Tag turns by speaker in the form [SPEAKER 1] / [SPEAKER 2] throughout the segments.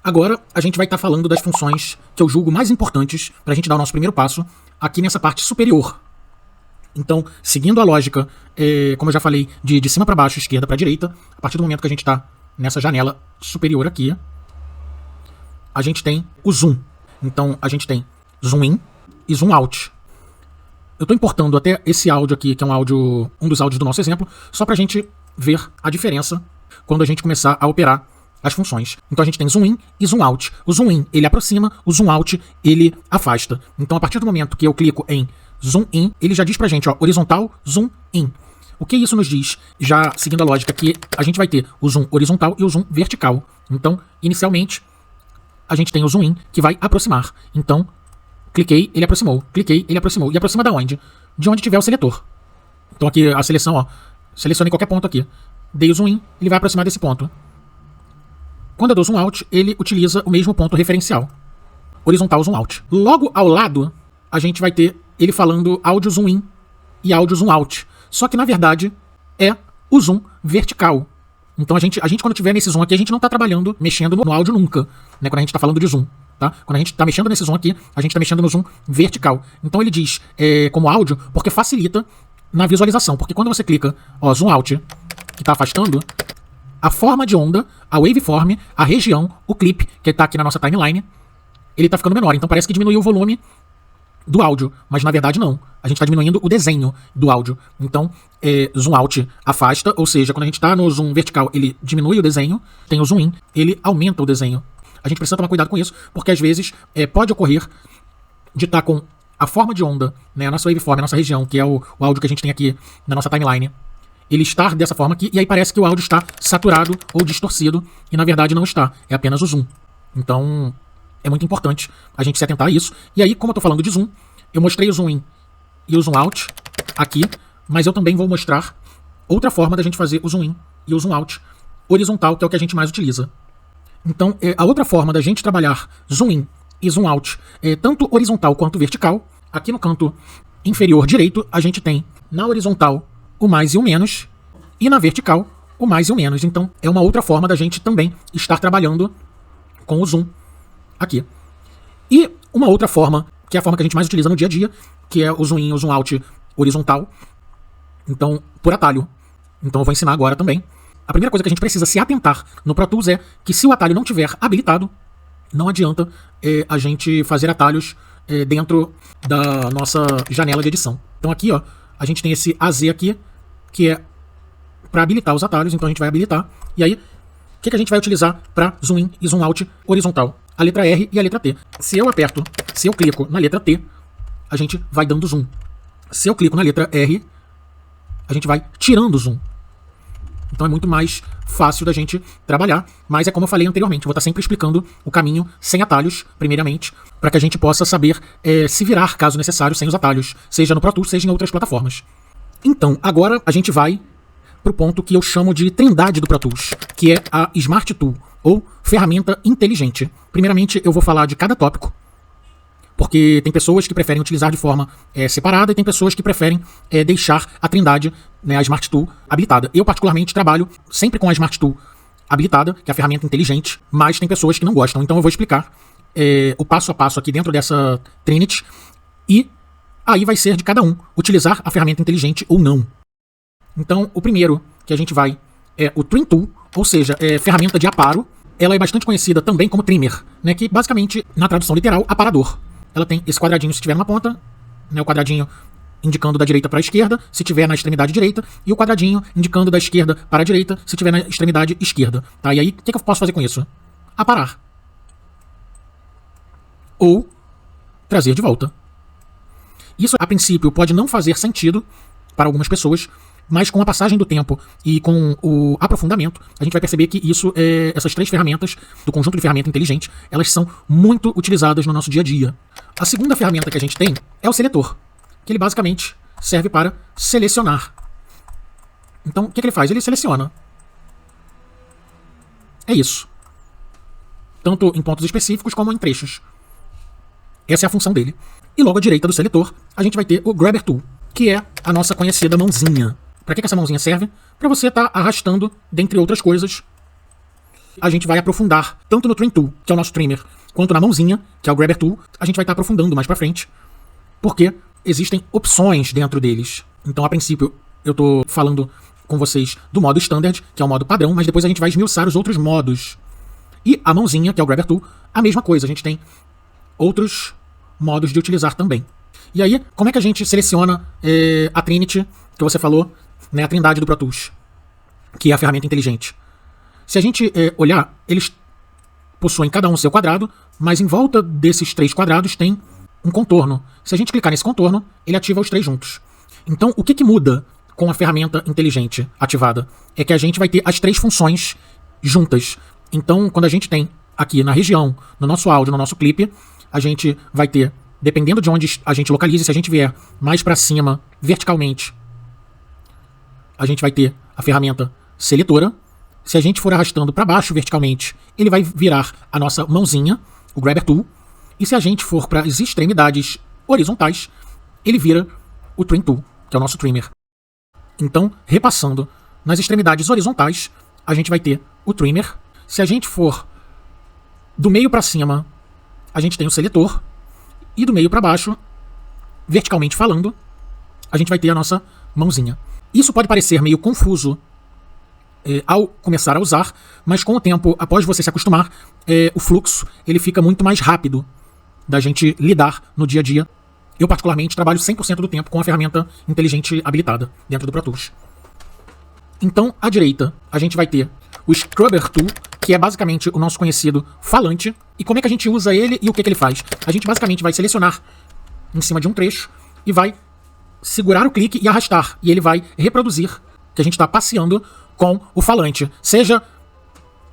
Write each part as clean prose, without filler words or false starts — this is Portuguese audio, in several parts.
[SPEAKER 1] Agora a gente vai estar falando das funções que eu julgo mais importantes para a gente dar o nosso primeiro passo aqui nessa parte superior. Então, seguindo a lógica, como eu já falei, de cima para baixo, esquerda para direita, a partir do momento que a gente está nessa janela superior aqui, a gente tem o zoom. Então, a gente tem zoom in e zoom out. Eu estou importando até esse áudio aqui, que é um dos áudios do nosso exemplo, só para a gente ver a diferença quando a gente começar a operar as funções. Então a gente tem zoom in e zoom out. O zoom in, ele aproxima, o zoom out, ele afasta. Então a partir do momento que eu clico em zoom in, ele já diz pra gente, ó, horizontal, zoom in. O que isso nos diz? Já seguindo a lógica que a gente vai ter o zoom horizontal e o zoom vertical. Então, inicialmente, a gente tem o zoom in que vai aproximar. Então, cliquei, ele aproximou. Cliquei, ele aproximou. E aproxima da onde? De onde tiver o seletor. Então aqui a seleção, ó, selecione qualquer ponto aqui. Dei o zoom in, ele vai aproximar desse ponto. Quando eu dou zoom out, ele utiliza o mesmo ponto referencial. Horizontal zoom out. Logo ao lado, a gente vai ter ele falando áudio zoom in e áudio zoom out. Só que, na verdade, é o zoom vertical. Então a gente quando tiver nesse zoom aqui, a gente não está trabalhando, mexendo no áudio nunca, né, quando a gente está falando de zoom. Tá? Quando a gente está mexendo nesse zoom aqui, a gente está mexendo no zoom vertical. Então ele diz como áudio, porque facilita na visualização. Porque quando você clica, ó, zoom out, que está afastando, a forma de onda, a waveform, a região, o clipe, que está aqui na nossa timeline, ele está ficando menor. Então parece que diminuiu o volume do áudio, mas na verdade não. A gente está diminuindo o desenho do áudio. Então, zoom out afasta, ou seja, quando a gente está no zoom vertical, ele diminui o desenho, tem o zoom in, ele aumenta o desenho. A gente precisa tomar cuidado com isso, porque às vezes pode ocorrer de estar com a forma de onda, né, a nossa waveform, a nossa região, que é o áudio que a gente tem aqui na nossa timeline, ele estar dessa forma aqui, e aí parece que o áudio está saturado ou distorcido, e na verdade não está, é apenas o zoom. Então, é muito importante a gente se atentar a isso. E aí, como eu estou falando de zoom, eu mostrei o zoom in e o zoom out aqui, mas eu também vou mostrar outra forma da gente fazer o zoom in e o zoom out horizontal, que é o que a gente mais utiliza. Então, a outra forma da gente trabalhar zoom in e zoom out, tanto horizontal quanto vertical, aqui no canto inferior direito, a gente tem na horizontal o mais e o menos, e na vertical o mais e o menos. Então, é uma outra forma da gente também estar trabalhando com o zoom aqui. E uma outra forma, que é a forma que a gente mais utiliza no dia a dia, que é o zoom in e o zoom out horizontal, então, por atalho. Então eu vou ensinar agora também. A primeira coisa que a gente precisa se atentar no Pro Tools é que se o atalho não tiver habilitado, não adianta a gente fazer atalhos dentro da nossa janela de edição. Então aqui, ó, a gente tem esse AZ aqui, que é para habilitar os atalhos, então a gente vai habilitar. E aí, o que a gente vai utilizar para zoom in e zoom out horizontal? A letra R e a letra T. Se eu clico na letra T, a gente vai dando zoom. Se eu clico na letra R, a gente vai tirando o zoom. Então é muito mais fácil da gente trabalhar, mas é como eu falei anteriormente, eu vou estar sempre explicando o caminho sem atalhos, primeiramente, para que a gente possa saber se virar, caso necessário, sem os atalhos, seja no Pro Tools, seja em outras plataformas. Então, agora a gente vai para o ponto que eu chamo de trindade do Pro Tools, que é a Smart Tool, ou ferramenta inteligente. Primeiramente, eu vou falar de cada tópico, porque tem pessoas que preferem utilizar de forma separada e tem pessoas que preferem deixar a trindade, né, a Smart Tool, habilitada. Eu, particularmente, trabalho sempre com a Smart Tool habilitada, que é a ferramenta inteligente, mas tem pessoas que não gostam. Então eu vou explicar o passo a passo aqui dentro dessa Trinity, e aí vai ser de cada um utilizar a ferramenta inteligente ou não. Então, o primeiro que a gente vai é o Trim Tool, ou seja, ferramenta de aparo. Ela é bastante conhecida também como trimmer, né, que basicamente, na tradução literal, aparador. Ela tem esse quadradinho se tiver numa ponta, né, o quadradinho indicando da direita para a esquerda, se tiver na extremidade direita, e o quadradinho indicando da esquerda para a direita, se tiver na extremidade esquerda. Tá? E aí, o que eu posso fazer com isso? Aparar. Ou trazer de volta. Isso, a princípio, pode não fazer sentido para algumas pessoas, mas com a passagem do tempo e com o aprofundamento, a gente vai perceber que essas três ferramentas, do conjunto de ferramenta inteligente, elas são muito utilizadas no nosso dia a dia. A segunda ferramenta que a gente tem é o seletor, que ele basicamente serve para selecionar. Então, o que ele faz? Ele seleciona. É isso. Tanto em pontos específicos como em trechos. Essa é a função dele. E logo à direita do seletor, a gente vai ter o Grabber Tool, que é a nossa conhecida mãozinha. Para que essa mãozinha serve? Para você estar arrastando, dentre outras coisas, a gente vai aprofundar tanto no Trim Tool, que é o nosso trimmer, quanto na mãozinha, que é o Grabber Tool. A gente vai estar aprofundando mais pra frente, porque existem opções dentro deles. Então, a princípio, eu tô falando com vocês do modo Standard, que é o modo padrão, mas depois a gente vai esmiuçar os outros modos. E a mãozinha, que é o Grabber Tool, a mesma coisa. A gente tem outros modos de utilizar também. E aí, como é que a gente seleciona a Trinity, que você falou, né, a trindade do Pro Tools, que é a ferramenta inteligente? Se a gente olhar, eles possuem cada um seu quadrado, mas em volta desses 3 quadrados tem um contorno. Se a gente clicar nesse contorno, ele ativa os 3 juntos. Então, o que muda com a ferramenta inteligente ativada? É que a gente vai ter as 3 funções juntas. Então, quando a gente tem aqui na região, no nosso áudio, no nosso clipe, a gente vai ter, dependendo de onde a gente localize, se a gente vier mais para cima, verticalmente, a gente vai ter a ferramenta seletora. Se a gente for arrastando para baixo verticalmente, ele vai virar a nossa mãozinha, o Grabber Tool. E se a gente for para as extremidades horizontais, ele vira o Trim Tool, que é o nosso trimmer. Então, repassando nas extremidades horizontais, a gente vai ter o trimmer. Se a gente for do meio para cima, a gente tem o seletor. E do meio para baixo, verticalmente falando, a gente vai ter a nossa mãozinha. Isso pode parecer meio confuso ao começar a usar, mas com o tempo, após você se acostumar, o fluxo ele fica muito mais rápido da gente lidar no dia a dia. Eu, particularmente, trabalho 100% do tempo com a ferramenta inteligente habilitada dentro do Pro Tools. Então, à direita, a gente vai ter o Scrubber Tool, que é basicamente o nosso conhecido falante. E como é que a gente usa ele e o que ele faz? A gente basicamente vai selecionar em cima de um trecho e vai segurar o clique e arrastar. E ele vai reproduzir, que a gente está passeando com o falante, seja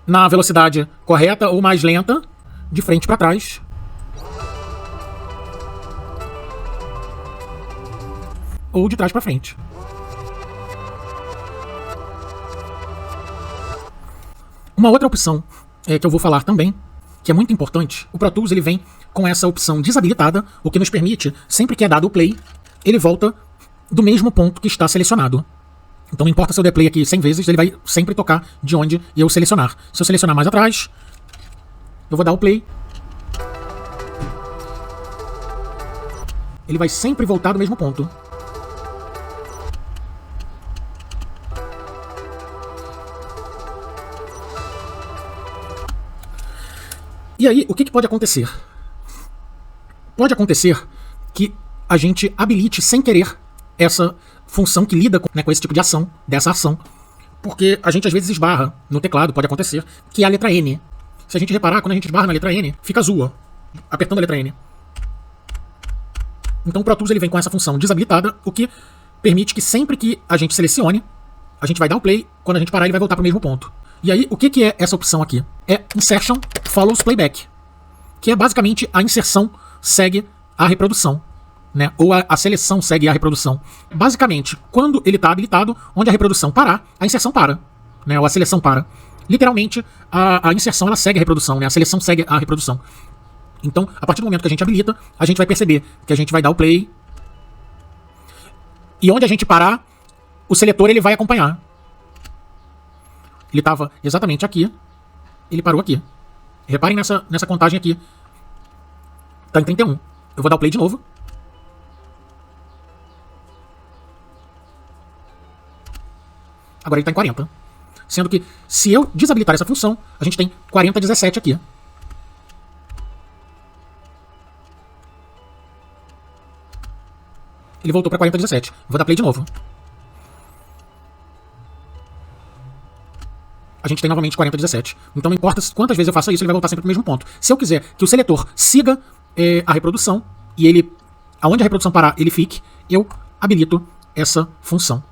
[SPEAKER 1] na velocidade correta ou mais lenta, de frente para trás, ou de trás para frente. Uma outra opção que eu vou falar também, que é muito importante, o Pro Tools ele vem com essa opção desabilitada, o que nos permite, sempre que é dado o play, ele volta do mesmo ponto que está selecionado. Então não importa se eu der play aqui 100 vezes, ele vai sempre tocar de onde eu selecionar. Se eu selecionar mais atrás, eu vou dar o play. Ele vai sempre voltar do mesmo ponto. E aí, o que pode acontecer? Pode acontecer que a gente habilite sem querer essa função que lida com esse tipo de ação, dessa ação, porque a gente às vezes esbarra no teclado, pode acontecer, que é a letra N. Se a gente reparar, quando a gente esbarra na letra N, fica azul, ó, apertando a letra N. Então o Pro Tools ele vem com essa função desabilitada, o que permite que sempre que a gente selecione, a gente vai dar o play, quando a gente parar ele vai voltar para o mesmo ponto. E aí, o que é essa opção aqui? É Insertion Follows Playback, que é basicamente a inserção segue a reprodução, né? Ou a seleção segue a reprodução. Basicamente, quando ele está habilitado, onde a reprodução parar, a inserção para, né? Ou a seleção para. Literalmente, a inserção ela segue a reprodução, né? A seleção segue a reprodução. Então, a partir do momento que a gente habilita, a gente vai perceber que a gente vai dar o play. E onde a gente parar, o seletor ele vai acompanhar. Ele estava exatamente aqui, ele parou aqui. Reparem nessa contagem aqui. Está em 31. Eu vou dar o play de novo. Agora ele está em 40. Sendo que, se eu desabilitar essa função, a gente tem 40:17 aqui. Ele voltou para 40:17. Vou dar play de novo. A gente tem novamente 40:17. Então não importa quantas vezes eu faça isso, ele vai voltar sempre para o mesmo ponto. Se eu quiser que o seletor siga a reprodução, e ele, aonde a reprodução parar, ele fique, eu habilito essa função.